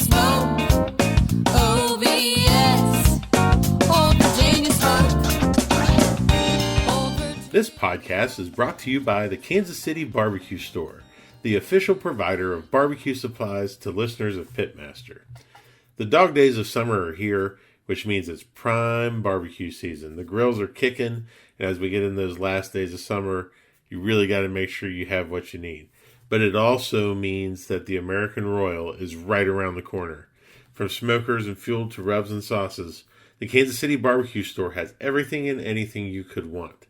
Smoke. OVS. Old Virginia Smoke. This podcast is brought to you by the Kansas City Barbecue Store, the official provider of barbecue supplies to listeners of Pitmaster. The dog days of summer are here, which means it's prime barbecue season. The grills are kicking, and as we get in those last days of summer, you really got to make sure you have what you need. But it also means that the American Royal is right around the corner. From smokers and fuel to rubs and sauces, the Kansas City Barbecue Store has everything and anything you could want.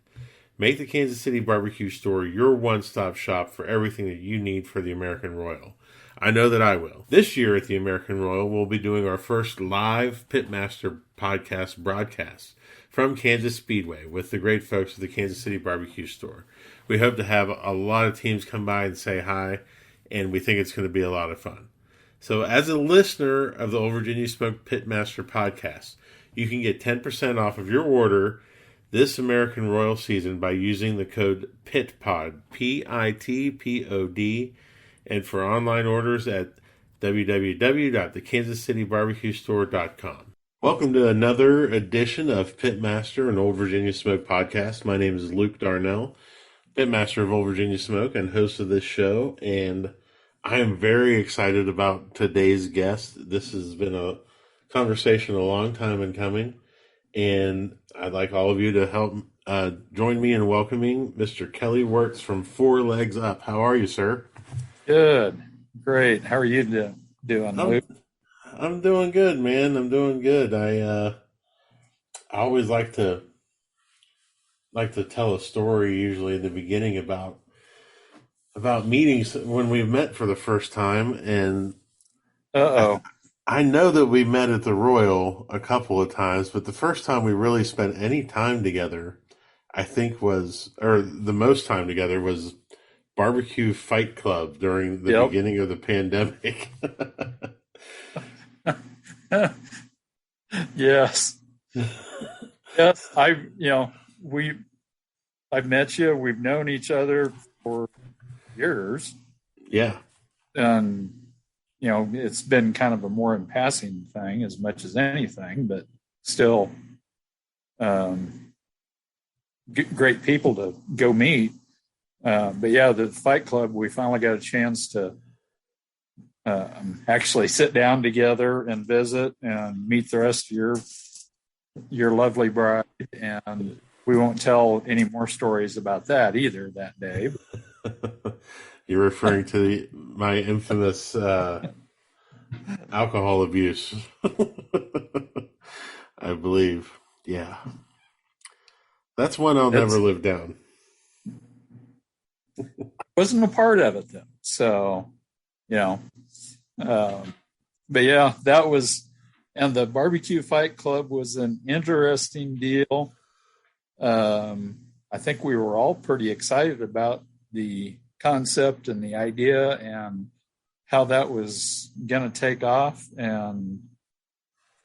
Make the Kansas City Barbecue Store your one-stop shop for everything that you need for the American Royal. I know that I will. This year at the American Royal, we'll be doing our first live Pitmaster podcast broadcast from Kansas Speedway with the great folks at the Kansas City Barbecue Store. We hope to have a lot of teams come by and say hi, and we think it's going to be a lot of fun. So as a listener of the Old Virginia Smoke Pitmaster podcast, you can get 10% off of your order this American Royal season by using the code PITPOD, PITPOD, and for online orders at www.thekansascitybarbecuestore.com. Welcome to another edition of Pitmaster, an Old Virginia Smoke podcast. My name is Luke Darnell, Pitmaster of Old Virginia Smoke and host of this show, and I am very excited about today's guest. This has been a conversation a long time in coming, and I'd like all of you to help join me in welcoming Mr. Kelly Wertz from Four Legs Up. How are you, sir? Good. Great. How are you doing, Luke? I'm doing good, man. I'm doing good. I always like to tell a story usually in the beginning about meetings when we met for the first time, and I know that we met at the Royal a couple of times, but the first time we really spent any time together, I think the most time together was Barbecue Fight Club during the beginning of the pandemic. Yes. Yes. I've met you. We've known each other for years. Yeah. And, it's been kind of a more in passing thing as much as anything, but still great people to go meet. But yeah, the Fight Club, we finally got a chance to actually sit down together and visit and meet the rest of your lovely bride. And we won't tell any more stories about that either that day. You're referring to my infamous alcohol abuse, I believe. Yeah. That's one I'll never live down. I wasn't a part of it then. So, but yeah, that was, and the Barbecue Fight Club was an interesting deal. I think we were all pretty excited about the concept and the idea and how that was going to take off, and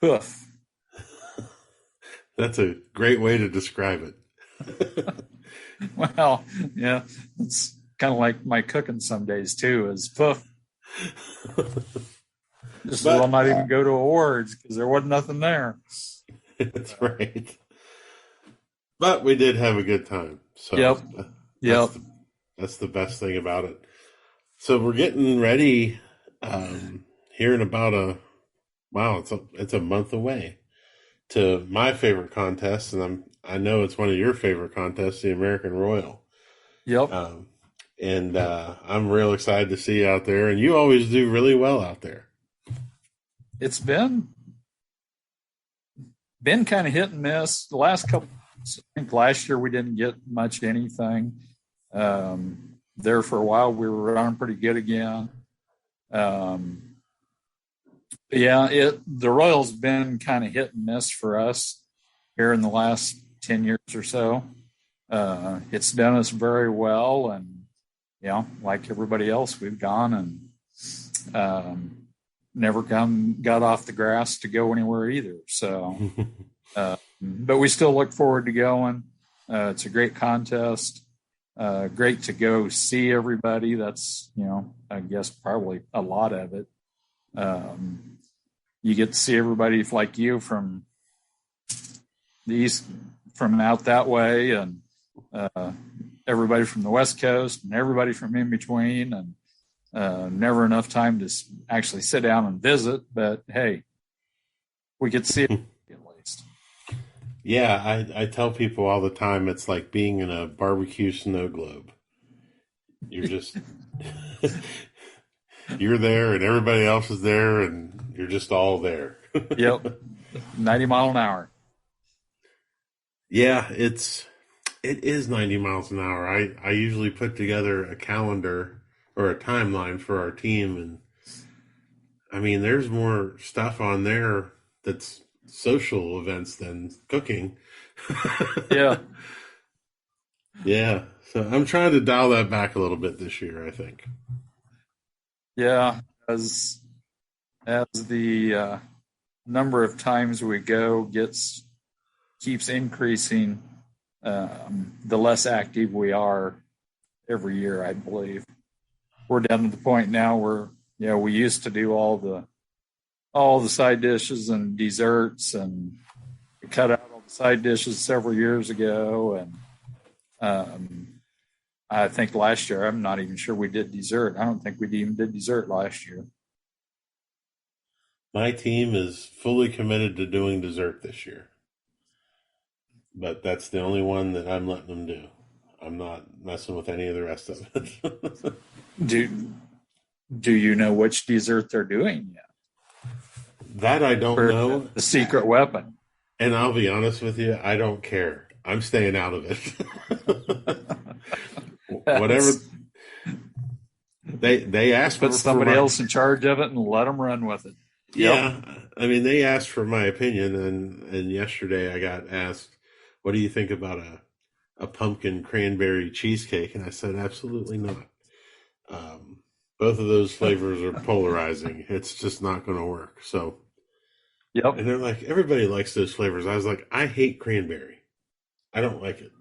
poof. That's a great way to describe it. Well, yeah, it's kind of like my cooking some days too, is poof. Just will not even go to awards because there wasn't nothing there. That's right. But we did have a good time. So that's the best thing about it. So we're getting ready here in about it's a month away to my favorite contest, and I know it's one of your favorite contests, the American Royal. Yep. And I'm real excited to see you out there, and you always do really well out there. It's been kind of hit and miss. The last couple, I think last year we didn't get much anything. There for a while we were running pretty good again. The Royal's been kind of hit and miss for us here in the last 10 years or so. It's done us very well, and like everybody else, we've gone and never got off the grass to go anywhere either. So, but we still look forward to going. It's a great contest. Great to go see everybody. That's, I guess probably a lot of it. you get to see everybody like you from the east, from out that way, and everybody from the West Coast, and everybody from in between, and never enough time to actually sit down and visit. But hey, we get to see it at least. Yeah, I tell people all the time it's like being in a barbecue snow globe. You're just you're there and everybody else is there and you're just all there. Yep. 90 mile an hour. Yeah, it is 90 miles an hour. I usually put together a calendar or a timeline for our team, and I mean there's more stuff on there that's social events than cooking. Yeah. Yeah. So I'm trying to dial that back a little bit this year, I think. Yeah. As the number of times we go keeps increasing, the less active we are every year, I believe. We're down to the point now where, we used to do all the side dishes and desserts, and we cut out all the side dishes several years ago. And I think last year, I'm not even sure we did dessert. I don't think we even did dessert last year. My team is fully committed to doing dessert this year. But that's the only one that I'm letting them do. I'm not messing with any of the rest of it. Do you know which dessert they're doing yet? That I don't know. The secret weapon. And I'll be honest with you, I don't care. I'm staying out of it. Whatever they asked put somebody else in charge of it and let them run with it. Yeah, yep. I mean, they asked for my opinion, and yesterday I got asked, "What do you think about a pumpkin cranberry cheesecake?" And I said, "Absolutely not. Both of those flavors are polarizing. It's just not going to work." So, yep. And they're like, "Everybody likes those flavors." I was like, "I hate cranberry. I don't like it."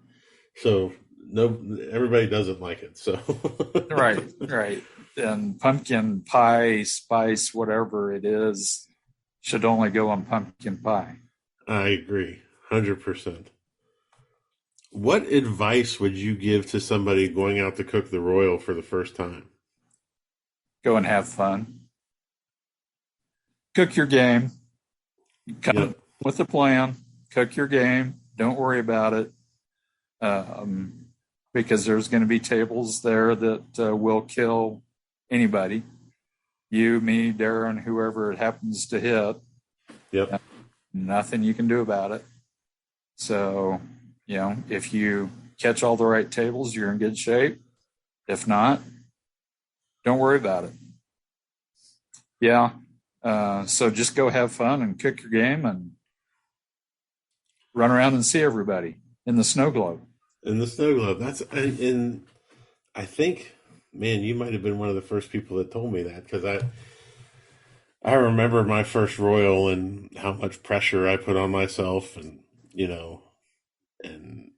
So. No, everybody doesn't like it. So right. And pumpkin pie, spice, whatever it is, should only go on pumpkin pie. I agree, 100%. What advice would you give to somebody going out to cook the Royal for the first time? Go and have fun. Cook your game. Come with a plan. Cook your game. Don't worry about it. Because there's going to be tables there that will kill anybody. You, me, Darren, whoever it happens to hit. Yep. Nothing you can do about it. So, if you catch all the right tables, you're in good shape. If not, don't worry about it. Yeah. So just go have fun and cook your game and run around and see everybody in the snow globe. In the snow globe. And I think, man, you might have been one of the first people that told me that, because I remember my first Royal and how much pressure I put on myself, and and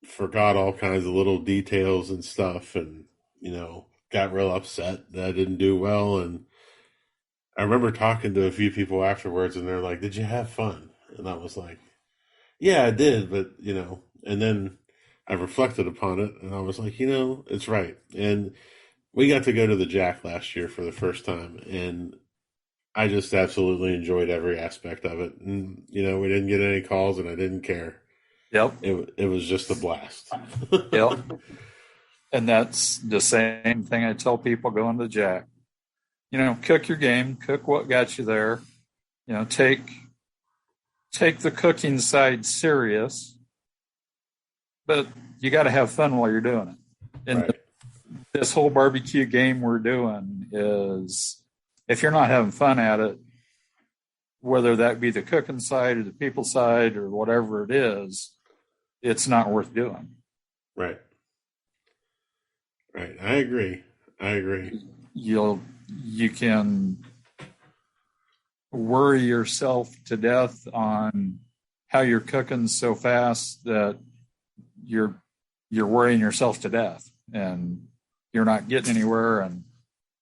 forgot all kinds of little details and stuff, and got real upset that I didn't do well. And I remember talking to a few people afterwards, and they're like, "Did you have fun?" And I was like, "Yeah, I did," but and then I reflected upon it, and I was like, it's right. And we got to go to the Jack last year for the first time, and I just absolutely enjoyed every aspect of it. And, we didn't get any calls, and I didn't care. Yep. It was just a blast. Yep. And that's the same thing I tell people going to the Jack. Cook your game, cook what got you there. Take the cooking side serious. But you got to have fun while you're doing it. And right. This whole barbecue game we're doing is, if you're not having fun at it, whether that be the cooking side or the people side or whatever it is, it's not worth doing. Right. I agree. You can worry yourself to death on how you're cooking so fast that you're worrying yourself to death, and you're not getting anywhere. And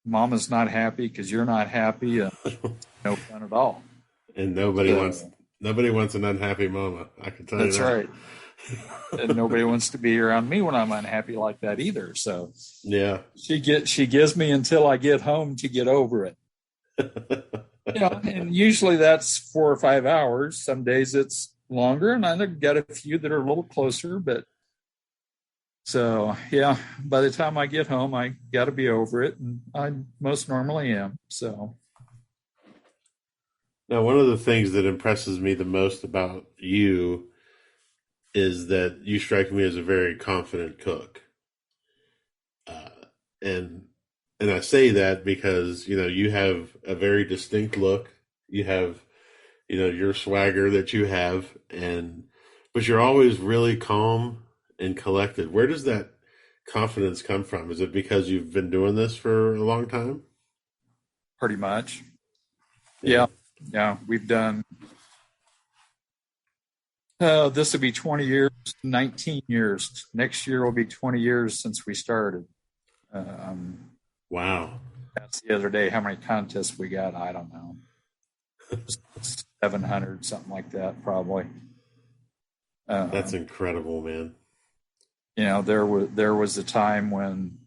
Mama's not happy because you're not happy, and no fun at all. And nobody wants an unhappy mama. I can tell you That's that. right. And nobody wants to be around me when I'm unhappy like that either. So Yeah. she gives me until I get home to get over it. And usually that's 4 or 5 hours. Some days it's longer, and I've got a few that are a little closer. But so by the time I get home, I got to be over it, and I most normally am. So Now, one of the things that impresses me the most about you is that you strike me as a very confident cook. And I say that because, you have a very distinct look. You have, your swagger that you have, but you're always really calm and collected. Where does that confidence come from? Is it because you've been doing this for a long time? pretty much. Yeah. We've done, this will be 20 years, 19 years. Next year will be 20 years since we started. Wow. That's the other day. How many contests we got? I don't know. 700, something like that, probably. That's incredible, man. There was a time when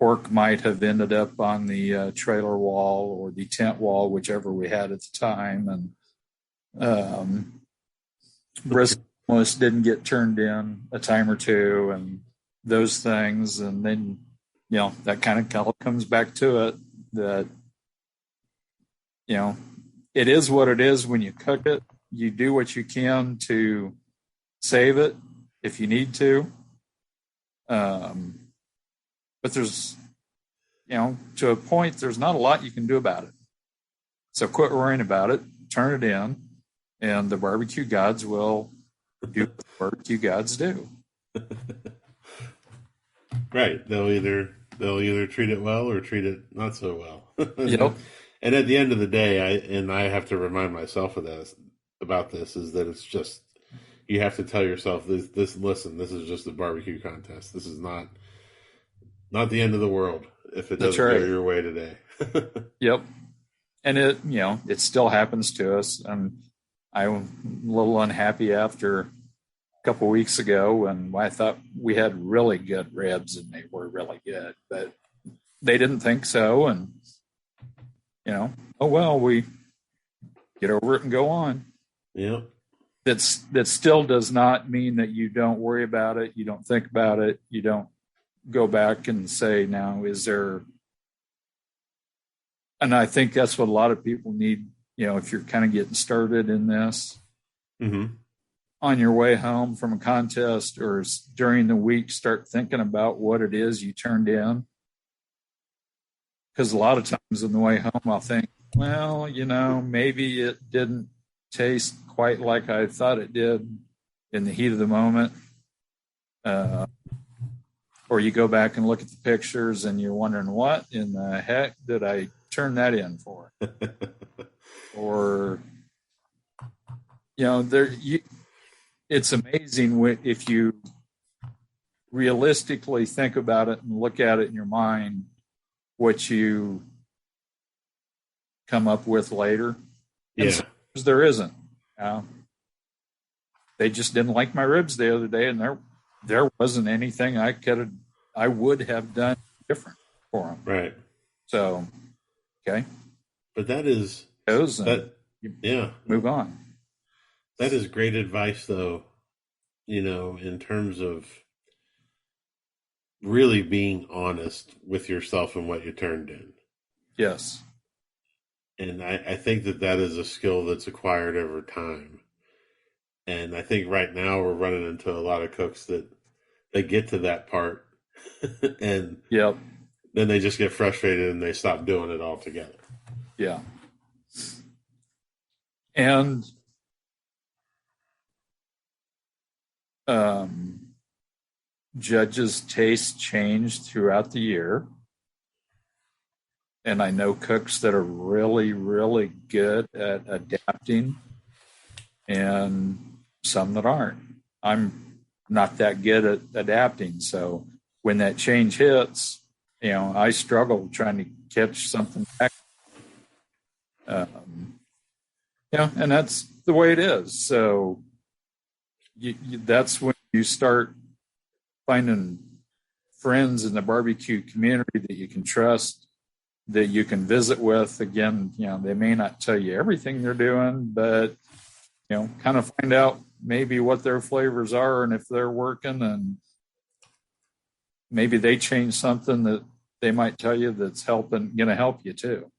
pork might have ended up on the trailer wall or the tent wall, whichever we had at the time, and brisket almost didn't get turned in a time or two, and those things, and then that kind of comes back to it, that it is what it is. When you cook it, you do what you can to save it if you need to, but there's to a point, there's not a lot you can do about it. So quit worrying about it, turn it in, and the barbecue gods will do what the barbecue gods do. Right. They'll either treat it well or treat it not so well. Yep. And at the end of the day, I have to remind myself of about this, is that it's just, you have to tell yourself listen, this is just a barbecue contest. This is not the end of the world if it doesn't go your way today. Yep. And it still happens to us. And I'm a little unhappy after a couple weeks ago when I thought we had really good ribs, and they were really good, but they didn't think so. And, oh, well, we get over it and go on. Yeah. That still does not mean that you don't worry about it. You don't think about it. You don't go back and say, now, is there, and I think that's what a lot of people need, if you're kind of getting started in this, on your way home from a contest or during the week, start thinking about what it is you turned in. Because a lot of times on the way home, I'll think, well, maybe it didn't taste quite like I thought it did in the heat of the moment. Or you go back and look at the pictures and you're wondering, what in the heck did I turn that in for? Or, it's amazing if you realistically think about it and look at it in your mind, what you come up with later. Yeah. And sometimes there isn't. They just didn't like my ribs the other day, and there wasn't anything I would have done different for them. Right. So, okay. But that is move on. That is great advice, though. In terms of really being honest with yourself and what you turned in. Yes. And I think that is a skill that's acquired over time. And I think right now we're running into a lot of cooks that they get to that part and then they just get frustrated and they stop doing it altogether. Yeah. And judges' tastes change throughout the year. And I know cooks that are really, really good at adapting, and some that aren't. I'm not that good at adapting. So when that change hits I struggle trying to catch something back. And that's the way it is. So that's when you start finding friends in the barbecue community that you can trust, that you can visit with. Again, they may not tell you everything they're doing, but kind of find out maybe what their flavors are and if they're working, and maybe they change something that they might tell you that's going to help you too.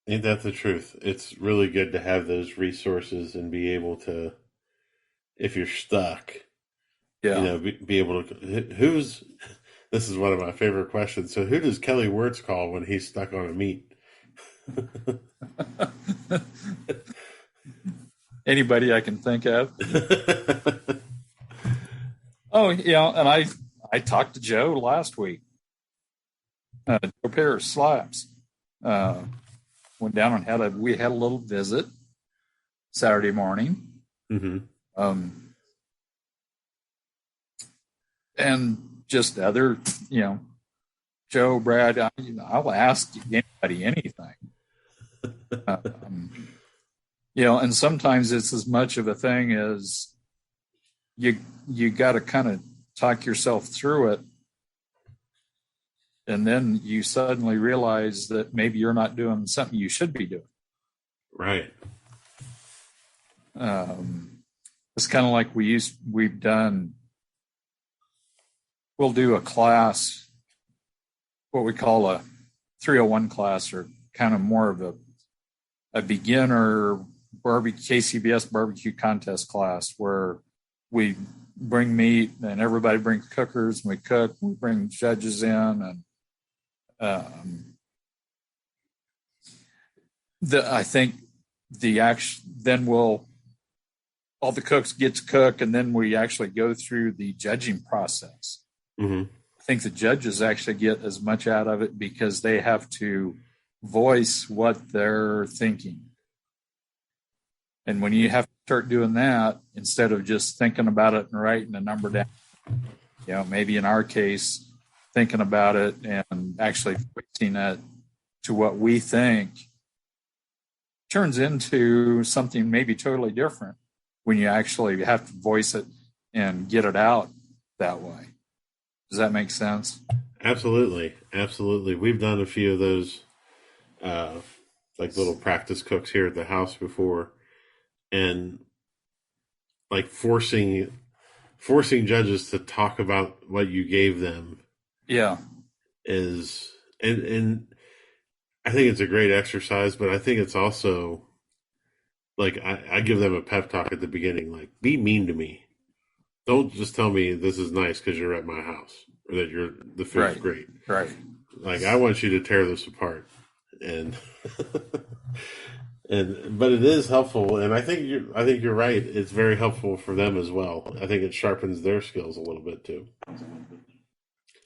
Ain't that the truth? It's really good to have those resources and be able to, if you're stuck, be able to. This is one of my favorite questions. So, who does Kelly Wertz call when he's stuck on a meat? Anybody I can think of. Oh, yeah, and I talked to Joe last week. Joe Paris Slaps. Went down and we had a little visit Saturday morning. Mm-hmm. And just other, Joe, Brad, I'll ask anybody anything. And sometimes it's as much of a thing as you got to kind of talk yourself through it. And then you suddenly realize that maybe you're not doing something you should be doing. Right. It's kind of like we'll do a class, what we call a 301 class, or kind of more of a beginner KCBS barbecue contest class, where we bring meat and everybody brings cookers and we cook. We bring judges in, and I think then all the cooks get to cook, and then we actually go through the judging process. Mm-hmm. I think the judges actually get as much out of it because they have to voice what they're thinking. And when you have to start doing that, instead of just thinking about it and writing a number down, maybe in our case, thinking about it and actually voicing it to what we think, turns into something maybe totally different when you actually have to voice it and get it out that way. Does that make sense? Absolutely. Absolutely. We've done a few of those like little practice cooks here at the house before, and like forcing judges to talk about what you gave them. Yeah. Is and I think it's a great exercise, but I think it's also like I give them a pep talk at the beginning, like, be mean to me. Don't just tell me this is nice because you're at my house or that the food's great. Right. Like, I want you to tear this apart. And but it is helpful, and I think you're right. It's very helpful for them as well. I think it sharpens their skills a little bit too.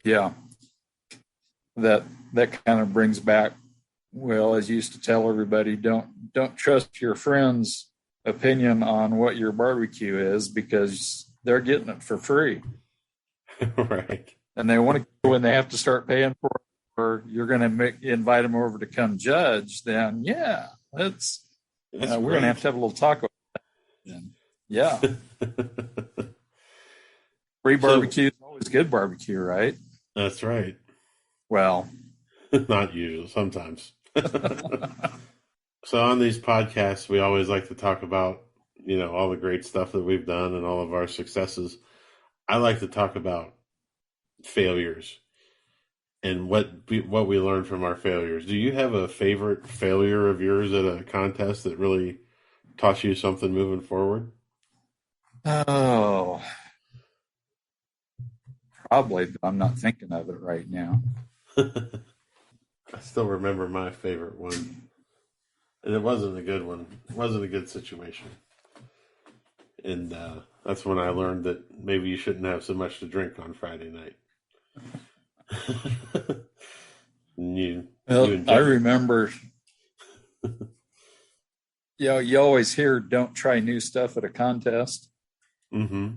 Yeah. That kind of brings back, well, as you used to tell everybody, don't trust your friend's opinion on what your barbecue is, because they're getting it for free. Right. And they want to, when they have to start paying for it, or you're going to invite them over to come judge, then we're going to have a little talk about that. And, yeah. Free barbecue is always good barbecue, right? That's right. Well, not usually, sometimes. So on these podcasts, we always like to talk about, all the great stuff that we've done and all of our successes. I like to talk about failures and what we learned from our failures. Do you have a favorite failure of yours at a contest that really taught you something moving forward? Oh, probably, but I'm not thinking of it right now. I still remember my favorite one. And it wasn't a good one. It wasn't a good situation. And that's when I learned that maybe you shouldn't have so much to drink on Friday night. I remember, you always hear, don't try new stuff at a contest. Mm-hmm.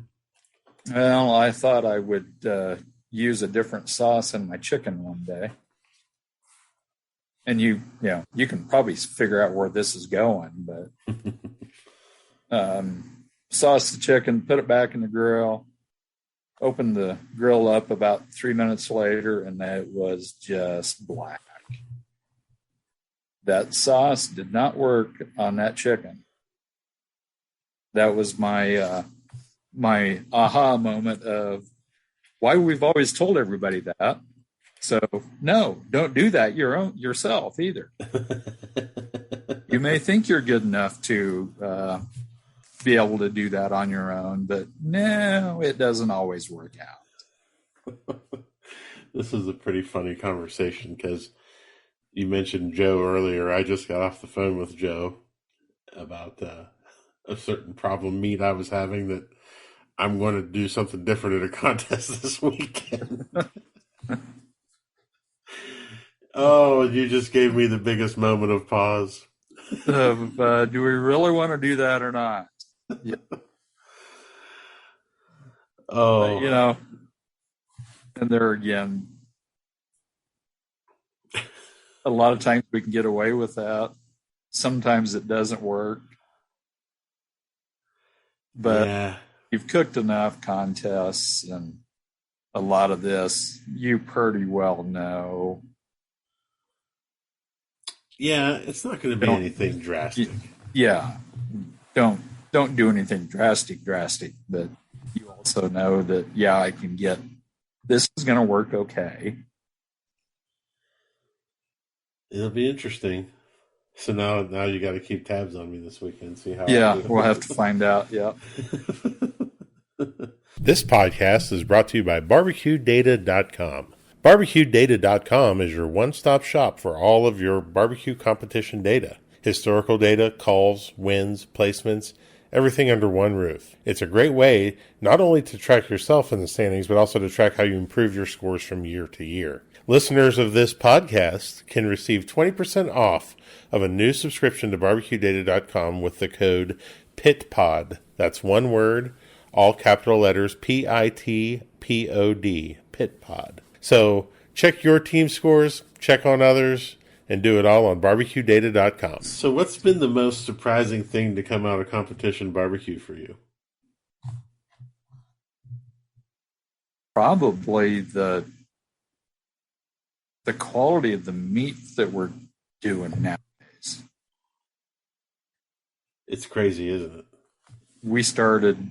Well, I thought I would use a different sauce in my chicken one day. And you can probably figure out where this is going, but sauce the chicken, put it back in the grill, open the grill up about 3 minutes later, and it was just black. That sauce did not work on that chicken. That was my my aha moment of why we've always told everybody that. So no, don't do that yourself either. You may think you're good enough to be able to do that on your own, but no, it doesn't always work out. This is a pretty funny conversation because you mentioned Joe earlier. I just got off the phone with Joe about a certain problem meat I was having that I'm going to do something different at a contest this weekend. Oh, you just gave me the biggest moment of pause. Do we really want to do that or not? Yeah. Oh, But, and there again, a lot of times we can get away with that. Sometimes it doesn't work. But yeah. You've cooked enough contests and a lot of this, you pretty well know. Yeah, it's not going to be anything drastic. Yeah. Don't do anything drastic, but you also know that, I can get, this is going to work okay. It'll be interesting. So now you got to keep tabs on me this weekend, see how. Yeah, we'll have to find out. Yeah. This podcast is brought to you by BarbecueData.com. BarbecueData.com is your one-stop shop for all of your barbecue competition data. Historical data, calls, wins, placements, everything under one roof. It's a great way not only to track yourself in the standings, but also to track how you improve your scores from year to year. Listeners of this podcast can receive 20% off of a new subscription to BarbecueData.com with the code PITPOD. That's one word, all capital letters, PITPOD, PITPOD. So check your team scores, check on others, and do it all on BarbecueData.com. So what's been the most surprising thing to come out of competition barbecue for you? Probably the quality of the meat that we're doing nowadays. It's crazy, isn't it? We started,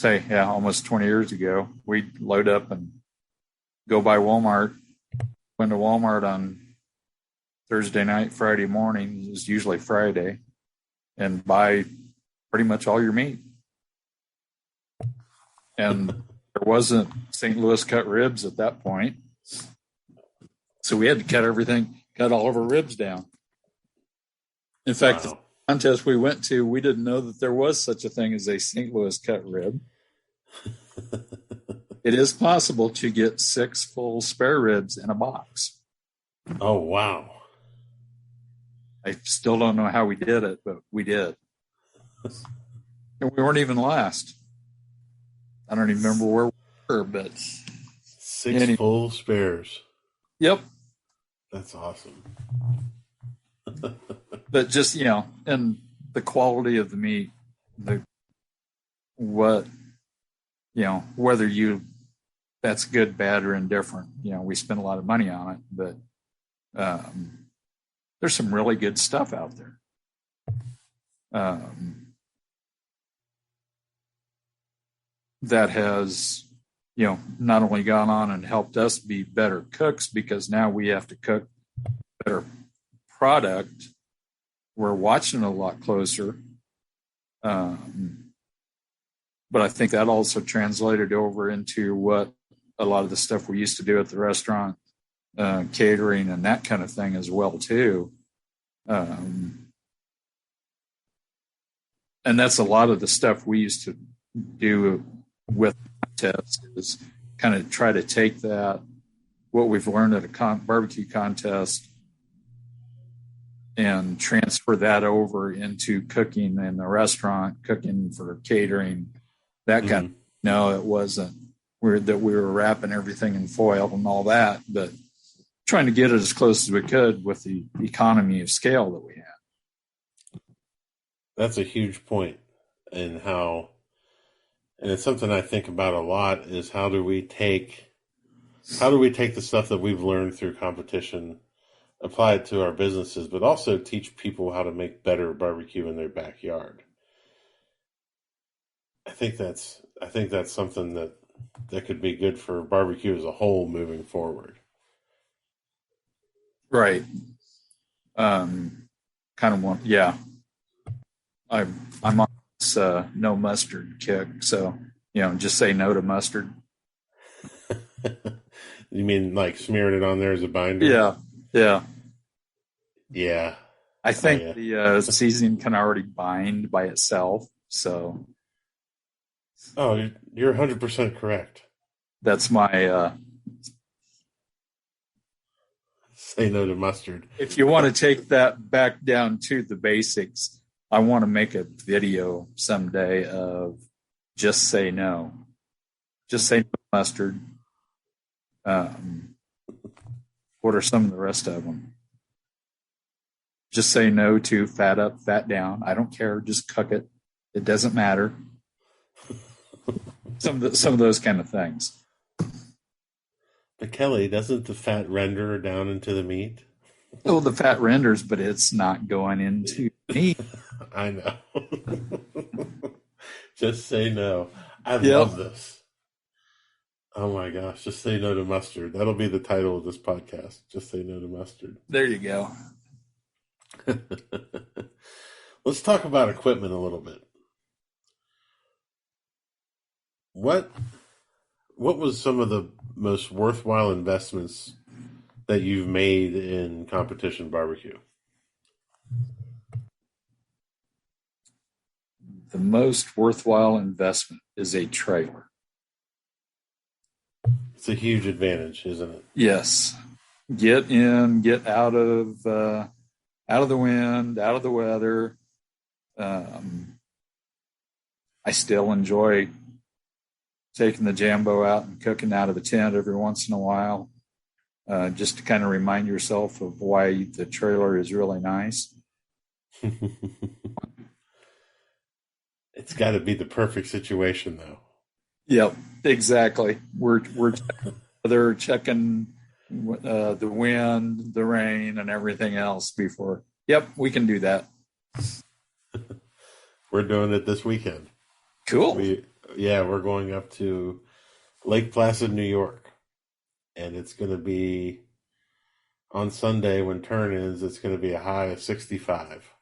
almost 20 years ago. We'd load up and go by Walmart. Went to Walmart on Thursday night, Friday morning. It was usually Friday, and buy pretty much all your meat. And there wasn't St. Louis cut ribs at that point. So we had to cut all of our ribs down. In fact, The contest we went to, we didn't know that there was such a thing as a St. Louis cut rib. It is possible to get 6 full spare ribs in a box. Oh, wow. I still don't know how we did it, but we did. And we weren't even last. I don't even remember where we were, but 6 full spares. Yep. That's awesome. But just, and the quality of the meat, whether that's good, bad, or indifferent. We spend a lot of money on it, but there's some really good stuff out there. That has, not only gone on and helped us be better cooks because now we have to cook better product. We're watching a lot closer. But I think that also translated over into what a lot of the stuff we used to do at the restaurant, catering and that kind of thing as well, too. And that's a lot of the stuff we used to do with contests is kind of try to take what we've learned at a barbecue contest and transfer that over into cooking in the restaurant, cooking for catering, that kind of. No, it wasn't. we were wrapping everything in foil and all that, but trying to get it as close as we could with the economy of scale that we had. That's a huge point, and it's something I think about a lot, is how do we take the stuff that we've learned through competition, apply it to our businesses, but also teach people how to make better barbecue in their backyard. I think that's something that could be good for barbecue as a whole moving forward. Right. Kind of want, yeah. I'm on this no mustard kick, so just say no to mustard. You mean like smearing it on there as a binder? Yeah. I think the seasoning can already bind by itself, so. Oh, you're 100% correct. That's my. Say no to mustard. If you want to take that back down to the basics, I want to make a video someday of just say no. Just say no to mustard. What are some of the rest of them? Just say no to fat up, fat down. I don't care. Just cook it. It doesn't matter. Some of those kind of things. But Kelly, doesn't the fat render down into the meat? Oh, the fat renders, but it's not going into meat. I know. Just say no. I love this. Oh my gosh, just say no to mustard. That'll be the title of this podcast. Just say no to mustard. There you go. Let's talk about equipment a little bit. What was some of the most worthwhile investments that you've made in competition barbecue? The most worthwhile investment is a trailer. It's a huge advantage, isn't it? Yes. Get in, get out of the wind, out of the weather. I still enjoy taking the Jambo out and cooking out of the tent every once in a while, just to kind of remind yourself of why the trailer is really nice. It's got to be the perfect situation, though. Yep, exactly. We're checking the wind, the rain, and everything else before. Yep, we can do that. We're doing it this weekend. Cool. We're going up to Lake Placid, New York, and it's going to be on Sunday when turn is. It's going to be a high of 65.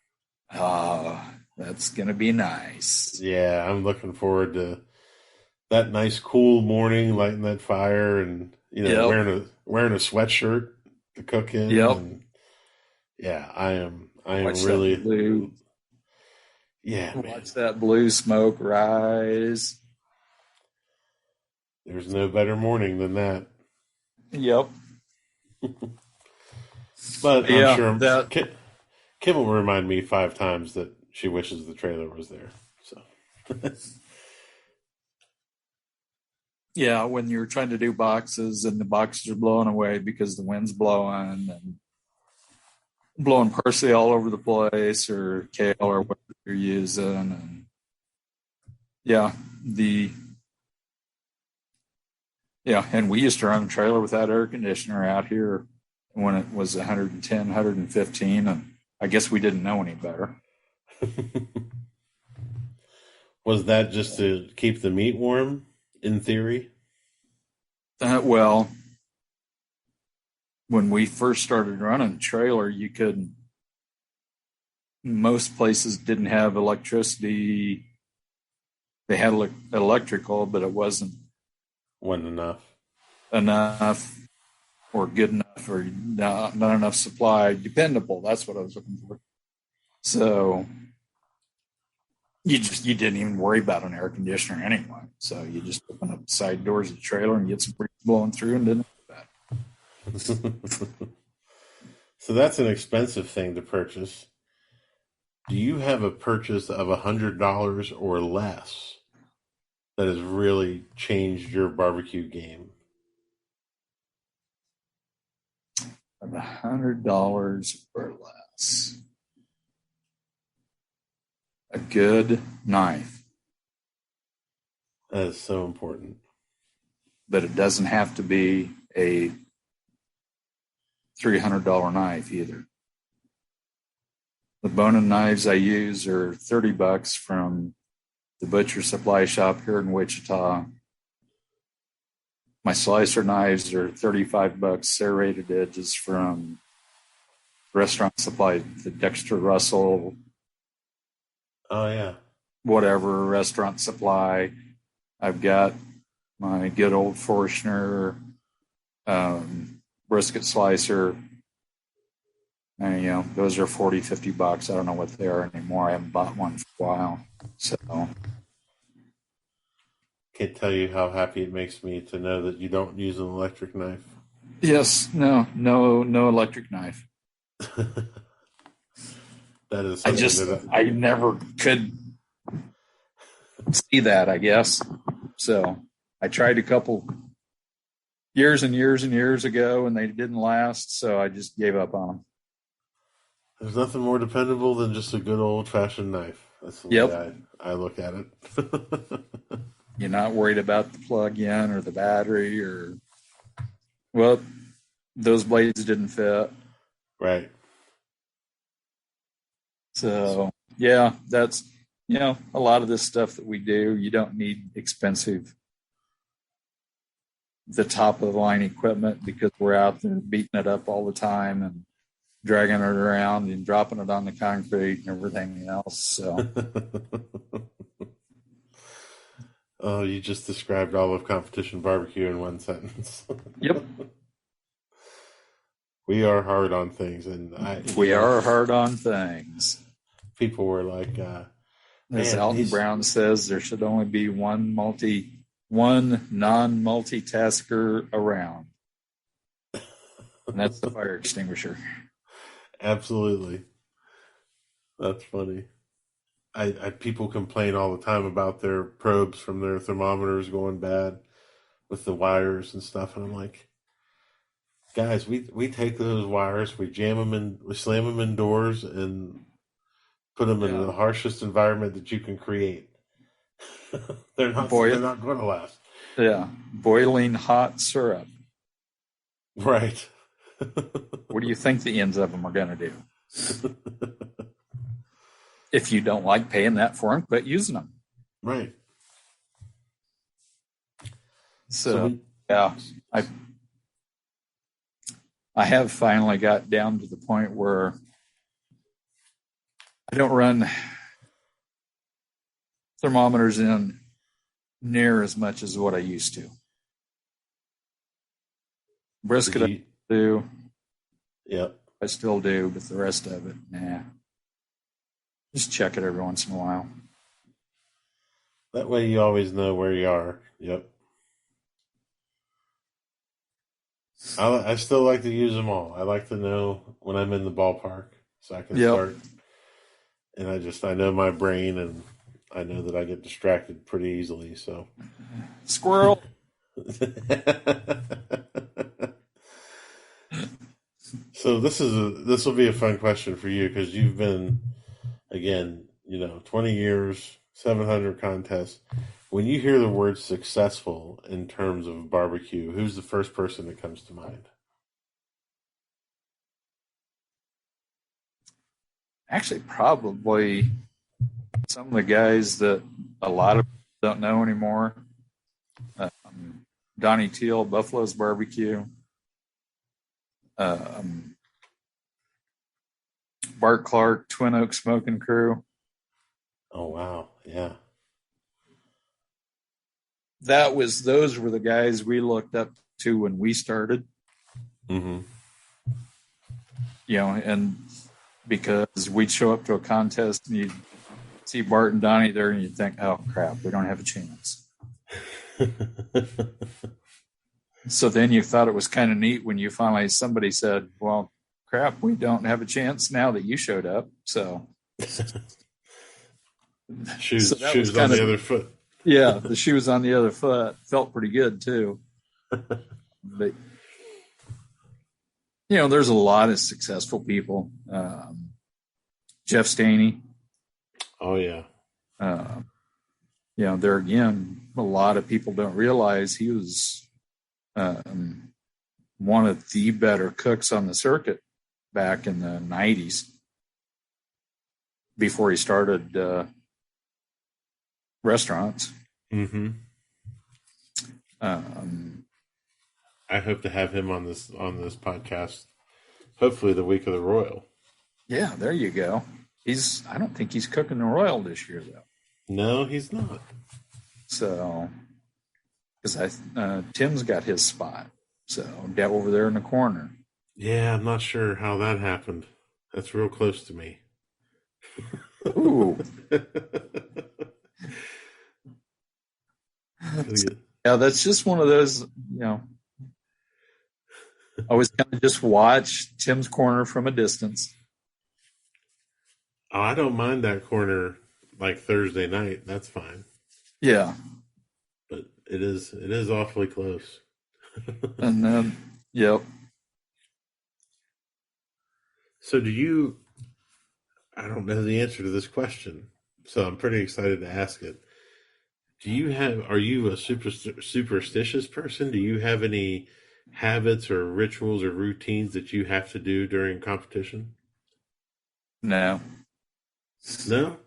That's going to be nice. Yeah, I'm looking forward to that nice, cool morning, lighting that fire, and wearing a sweatshirt to cook in. Yep. And yeah, I am Watch really. That blue, yeah, man. Watch that blue smoke rise. There's no better morning than that. Yep. But I'm sure Kim will remind me 5 times that she wishes the trailer was there. So. Yeah, when you're trying to do boxes and the boxes are blowing away because the wind's blowing and blowing parsley all over the place, or kale or whatever you're using, and and we used to run a trailer without air conditioner out here when it was 110, 115, and I guess we didn't know any better. Was that just to keep the meat warm, in theory? Well, when we first started running trailer, most places didn't have electricity. They had electrical, but it wasn't enough or good enough, or not enough supply. Dependable. That's what I was looking for. So you didn't even worry about an air conditioner anyway. So you just open up the side doors of the trailer and get some breeze blowing through, and didn't do that. So that's an expensive thing to purchase. Do you have a purchase of $100 or less that has really changed your barbecue game? $100 or less. A good knife. That is so important. But it doesn't have to be a $300 knife either. The bone-in knives I use are $30 from the butcher supply shop here in Wichita. My slicer knives are $35 serrated edges from restaurant supply, the Dexter Russell, Oh yeah. whatever restaurant supply. I've got my good old Forstner brisket slicer. And, those are $40, $50. I don't know what they are anymore. I haven't bought one for a while. So Can't tell you how happy it makes me to know that you don't use an electric knife. yes, no electric knife. That is something I never could see that, I guess. So I tried a couple years and years and years ago, and they didn't last. So I just gave up on them. There's nothing more dependable than just a good old-fashioned knife. That's the way I look at it. You're not worried about the plug-in or the battery or, well, those blades didn't fit. Right. So, yeah, that's, a lot of this stuff that we do, you don't need expensive, the top-of-the-line equipment because we're out there beating it up all the time and dragging it around and dropping it on the concrete and everything else. So, oh, you just described all of competition barbecue in one sentence. Yep. We are hard on things, and we are hard on things. People were like, as Alton Brown says, there should only be one non-multitasker around. And that's the fire extinguisher. Absolutely. That's funny. I people complain all the time about their probes from their thermometers going bad with the wires and stuff, and I'm like, guys, we take those wires, we jam them in, we slam them indoors, and put them in the harshest environment that you can create. they're not going to last. Yeah, boiling hot syrup. Right. What do you think the ends of them are going to do? If you don't like paying that for them, quit using them. Right. So I have finally got down to the point where I don't run thermometers in near as much as what I used to. Brisket I do. Yep. I still do, but the rest of it, nah. Just check it every once in a while. That way you always know where you are. Yep. I still like to use them all. I like to know when I'm in the ballpark so I can start. And I know my brain, and I know that I get distracted pretty easily. So squirrel. So this will be a fun question for you because you've been, again, 20 years, 700 contests. When you hear the word successful in terms of barbecue, who's the first person that comes to mind? Actually, probably some of the guys that a lot of people don't know anymore. Donnie Teal, Buffalo's Barbecue. Bart Clark, Twin Oaks Smoking Crew. Oh, wow. Yeah. Those were the guys we looked up to when we started. Mm-hmm. And because we'd show up to a contest and you'd see Bart and Donnie there and you'd think, oh crap, we don't have a chance. So then you thought it was kind of neat when somebody said, well, crap, we don't have a chance now that you showed up. So shoes on the other foot. Yeah, the shoes on the other foot felt pretty good too. But there's a lot of successful people. Jeff Staney. Oh yeah. There again, a lot of people don't realize he was one of the better cooks on the circuit back in the 90s before he started restaurants. Mm-hmm. I hope to have him on this podcast. Hopefully, the week of the Royal. Yeah, there you go. I don't think he's cooking the Royal this year though. No, he's not. So, because Tim's got his spot, so down over there in the corner. Yeah, I'm not sure how that happened. That's real close to me. Ooh. Yeah, that's just one of those, I always kind of just watch Tim's corner from a distance. Oh, I don't mind that corner like Thursday night. That's fine. Yeah. But it is awfully close. And then, yep. So I don't know the answer to this question, so I'm pretty excited to ask it. Are you a superstitious person? Do you have any habits or rituals or routines that you have to do during competition? No. No?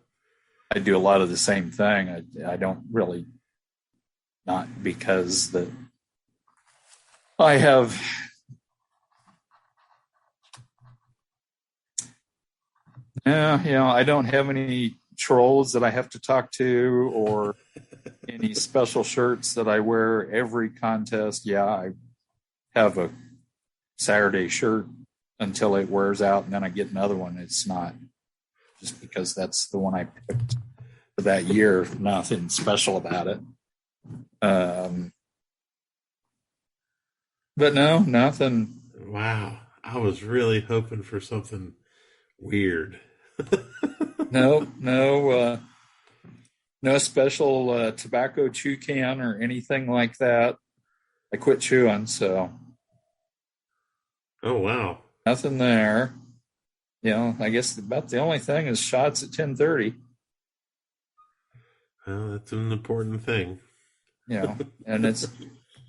I do a lot of the same thing. I don't really, not because I have, I don't have any trolls that I have to talk to or any special shirts that I wear every contest. Yeah, I have a Saturday shirt until it wears out and then I get another one. It's not just because that's the one I picked for that year. Nothing special about it. But no, nothing. Wow. I was really hoping for something weird. No special tobacco chew can or anything like that. I quit chewing, so. Oh, wow. Nothing there. I guess about the only thing is shots at 10:30. Well, that's an important thing. And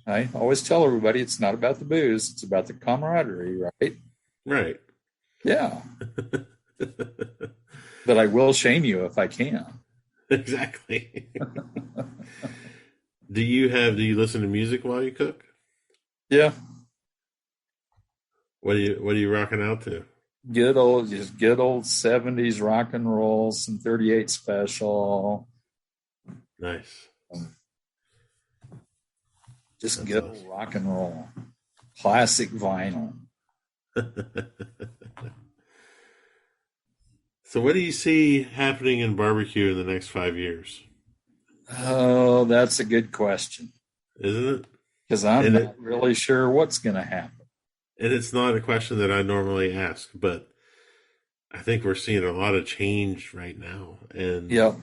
I always tell everybody it's not about the booze, it's about the camaraderie, right? Right. Yeah. But I will shame you if I can. Exactly. Do you listen to music while you cook? Yeah. What are you rocking out to? Good old 70s rock and roll, some 38 Special. Nice. Just good old rock and roll. Classic vinyl. So what do you see happening in barbecue in the next 5 years? Oh, that's a good question. Isn't it? Because I'm not really sure what's going to happen. And it's not a question that I normally ask, but I think we're seeing a lot of change right now. And yep.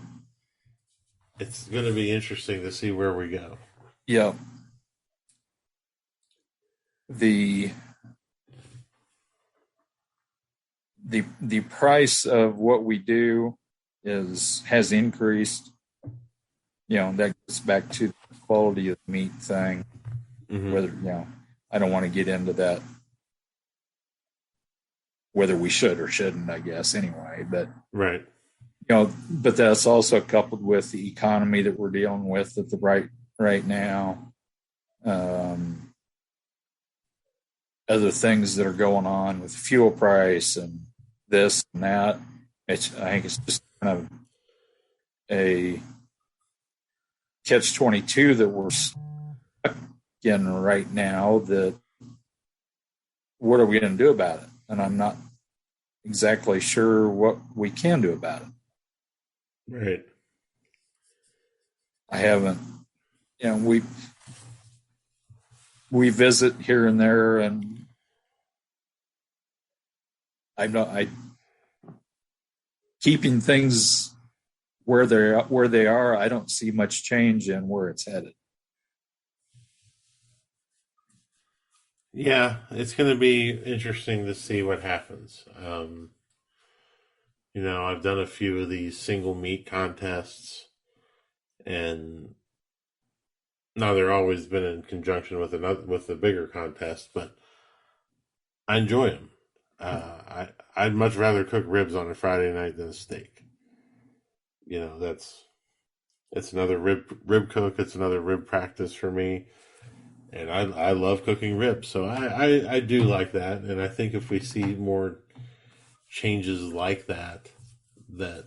It's going to be interesting to see where we go. Yep. The price of what we do has increased. That goes back to the quality of the meat thing. Mm-hmm. Whether I don't want to get into that. Whether we should or shouldn't, I guess, anyway. But right. But that's also coupled with the economy that we're dealing with at the right now. Other things that are going on with fuel price and this and that. I think it's just kind of a catch-22 that we're stuck in right now. That what are we going to do about it? And I'm not exactly sure what we can do about it. Right. I haven't, we visit here and there, and keeping things where they are, I don't see much change in where it's headed. Yeah, it's going to be interesting to see what happens. I've done a few of these single meat contests, and now they're always been in conjunction with a bigger contest, but I enjoy them. I'd much rather cook ribs on a Friday night than a steak. It's another rib cook. It's another rib practice for me. And I love cooking ribs, so I do like that. And I think if we see more changes like that, and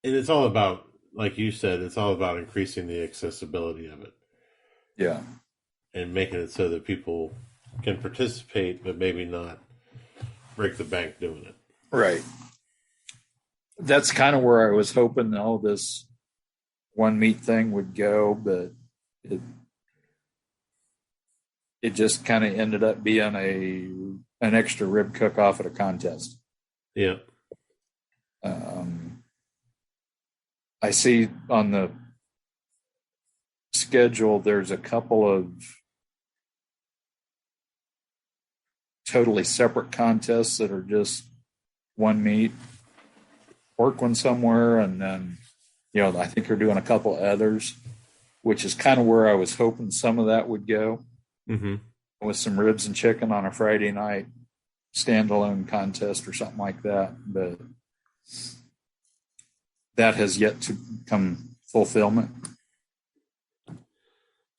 it's all about, like you said, it's all about increasing the accessibility of it. Yeah. And making it so that people can participate, but maybe not break the bank doing it. Right. That's kind of where I was hoping all this one meat thing would go, but it just kind of ended up being an extra rib cook off at a contest. Yeah. I see on the schedule there's a couple of totally separate contests that are just one meat, pork one somewhere, and then I think they're doing a couple others, which is kind of where I was hoping some of that would go. Mm-hmm. With some ribs and chicken on a Friday night standalone contest or something like that. But that has yet to come fulfillment.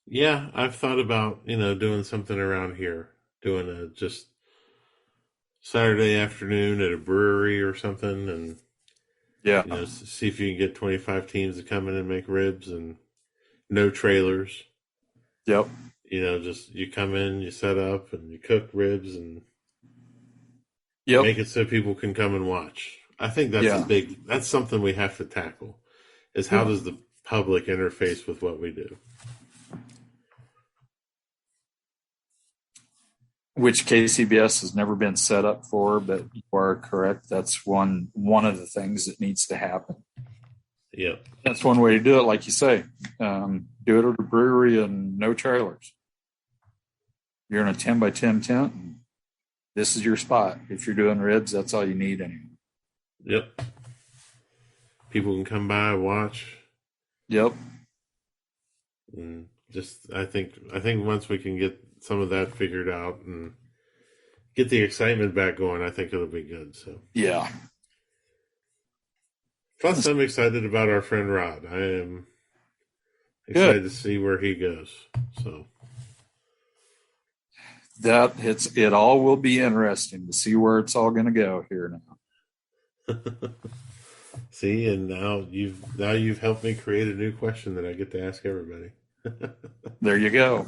Yeah, I've thought about, doing something around here, doing a just Saturday afternoon at a brewery or something, and see if you can get 25 teams to come in and make ribs, and no trailers. Yep. Just you come in, you set up, and you cook ribs, and make it so people can come and watch. I think that's something we have to tackle, is how does the public interface with what we do? Which KCBS has never been set up for, but you are correct. That's one of the things that needs to happen. Yep. That's one way to do it, like you say. Do it at a brewery and no trailers. You're in a 10 by 10 tent, and this is your spot. If you're doing ribs, that's all you need anyway. Yep. People can come by, watch. Yep. And I think once we can get some of that figured out and get the excitement back going, I think it'll be good. So yeah. Plus, I'm excited about our friend Rod. I am excited to see where he goes. So it all will be interesting to see where it's all going to go here now. See, and now you've helped me create a new question that I get to ask everybody. There you go.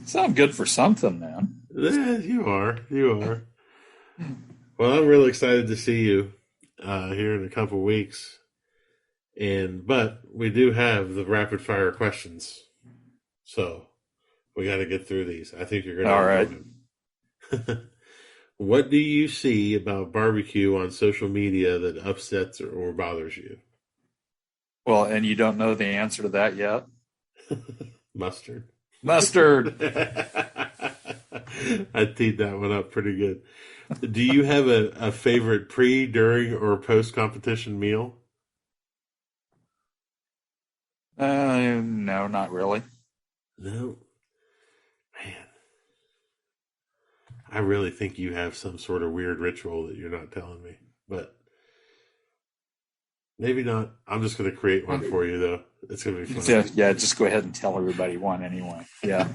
Sound good for something, man. Yeah, you are. Well, I'm really excited to see you here in a couple of weeks, but we do have the rapid fire questions, so we got to get through these. I think you're going to. All right. What do you see about barbecue on social media that upsets or bothers you? Well, and you don't know the answer to that yet? Mustard. I teed that one up pretty good. Do you have a favorite pre, during, or post competition meal? No, not really. No. Man. I really think you have some sort of weird ritual that you're not telling me, but maybe not. I'm just going to create one for you, though. It's going to be fun. Yeah, just go ahead and tell everybody one anyway. Yeah.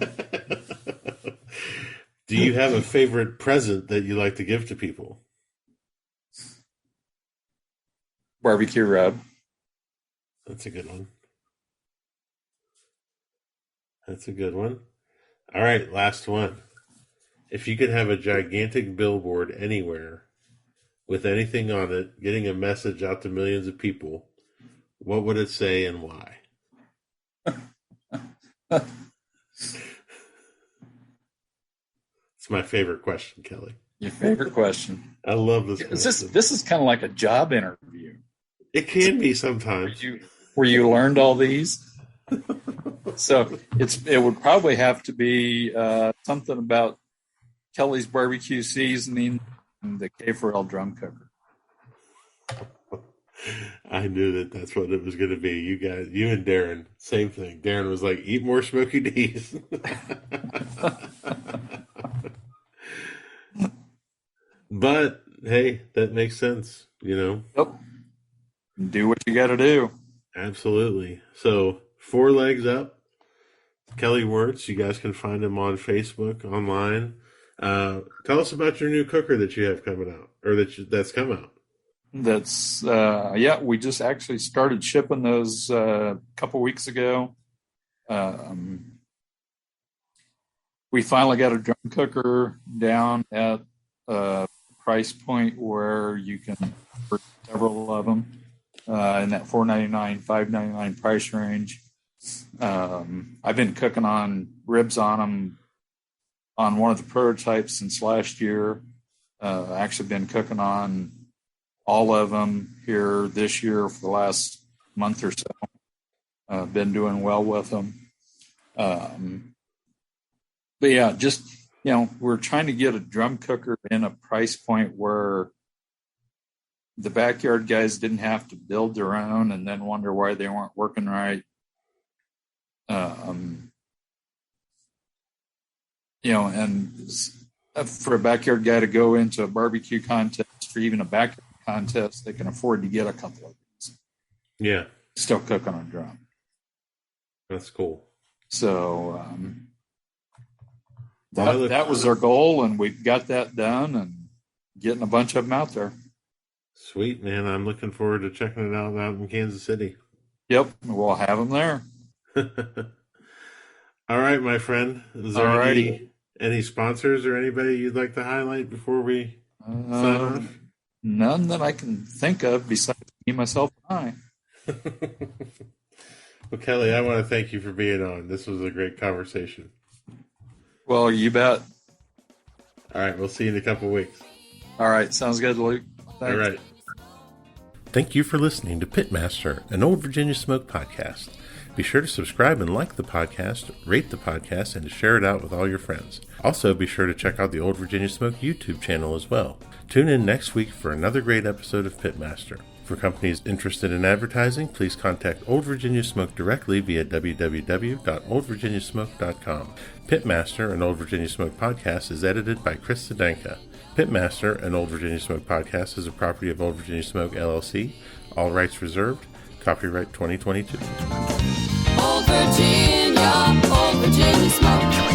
Do you have a favorite present that you like to give to people? Barbecue rub. That's a good one. All right, last one. If you could have a gigantic billboard anywhere with anything on it, getting a message out to millions of people, what would it say and why? It's my favorite question, Kelly. Your favorite question. I love this question. This is kind of like a job interview. It can be sometimes. Where you learned all these. So it would probably have to be something about Kelly's barbecue seasoning and the K4L drum cooker. I knew that's what it was going to be. You guys, you and Darren, same thing. Darren was like, eat more Smoky D's. But, hey, that makes sense, Yep. Do what you got to do. Absolutely. So, 4 Legs Up, Kelly Wertz. You guys can find him on Facebook, online. Tell us about your new cooker that you have coming out, or that's come out. That's we just actually started shipping those a couple weeks ago. We finally got a drum cooker down at a price point where you can order several of them in that $4.99, $5.99 price range. I've been cooking on ribs on them on one of the prototypes since last year. Actually been cooking on all of them here this year for the last month or so. Been doing well with them. But yeah, just, we're trying to get a drum cooker in a price point where the backyard guys didn't have to build their own and then wonder why they weren't working right. And for a backyard guy to go into a barbecue contest or even a backyard contest, they can afford to get a couple of these. Yeah. Still cooking on drum. That's cool. So that was our goal, and we got that done and getting a bunch of them out there. Sweet, man. I'm looking forward to checking it out in Kansas City. Yep. We'll have them there. All right, my friend. Is there any sponsors or anybody you'd like to highlight before we sign off? None that I can think of besides me, myself, and I. Well, Kelly, I want to thank you for being on. This was a great conversation. Well, you bet. All right, we'll see you in a couple of weeks. All right, sounds good, Luke. Thanks. All right. Thank you for listening to Pitmaster, an Old Virginia Smoke podcast. Be sure to subscribe and like the podcast, rate the podcast, and to share it out with all your friends. Also, be sure to check out the Old Virginia Smoke YouTube channel as well. Tune in next week for another great episode of Pitmaster. For companies interested in advertising, please contact Old Virginia Smoke directly via www.oldvirginiasmoke.com. Pitmaster, an Old Virginia Smoke podcast, is edited by Chris Sedenka. Pitmaster, an Old Virginia Smoke podcast, is a property of Old Virginia Smoke, LLC. All rights reserved. Copyright 2022. Old Virginia Smoke.